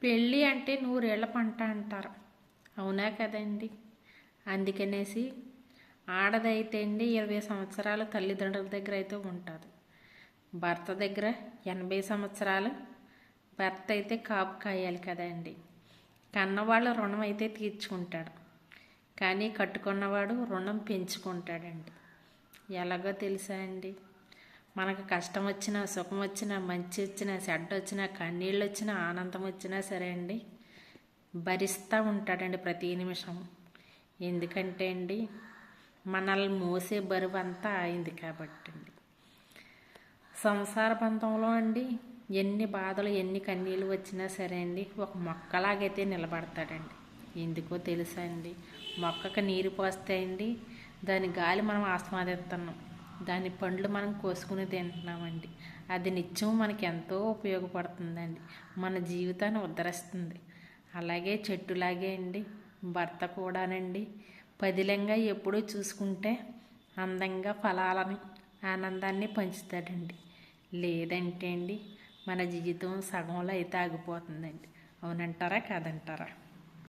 పెళ్ళి అంటే నూరేళ్ల పంట అంటారు. అవునా కదండి? అందుకనేసి ఆడదైతే అండి 20 సంవత్సరాలు తల్లిదండ్రుల దగ్గర అయితే ఉంటుంది. భర్త దగ్గర 80 సంవత్సరాలు భర్త అయితే కాపు కాయాలి కదండి. కన్నవాళ్ళ రుణం అయితే తీర్చుకుంటాడు, కానీ కట్టుకున్నవాడు రుణం పెంచుకుంటాడండి. ఎలాగో తెలుసా అండి? మనకు కష్టం వచ్చినా, సుఖం వచ్చినా, మంచి వచ్చినా, చెడ్డ వచ్చినా, కన్నీళ్ళు వచ్చినా, ఆనందం వచ్చినా సరే అండి భరిస్తూ ఉంటాడండి ప్రతి నిమిషం. ఎందుకంటే అండి మనల్ని మోసే బరువు అంతా అయింది కాబట్టి అండి. సంసార బంధంలో అండి ఎన్ని బాధలు ఎన్ని కన్నీళ్ళు వచ్చినా సరే అండి ఒక మొక్కలాగైతే నిలబడతాడండి. ఎందుకో తెలుసా అండి? మొక్కకు నీరు పోస్తే అండి దాని గాలి మనం ఆస్వాదిస్తున్నాం, దాని పండ్లు మనం కోసుకుని తింటున్నామండి. అది నిత్యం మనకి ఎంతో ఉపయోగపడుతుందండి, మన జీవితాన్ని ఉద్ధరిస్తుంది. అలాగే చెట్టులాగే అండి భర్త కూడానండి పదిలంగా ఎప్పుడూ చూసుకుంటే అందంగా ఫలాలని ఆనందాన్ని పంచుతాడండి. లేదంటే అండి మన జీవితం సగంలో అయితే ఆగిపోతుందండి. అవునంటారా కాదంటారా?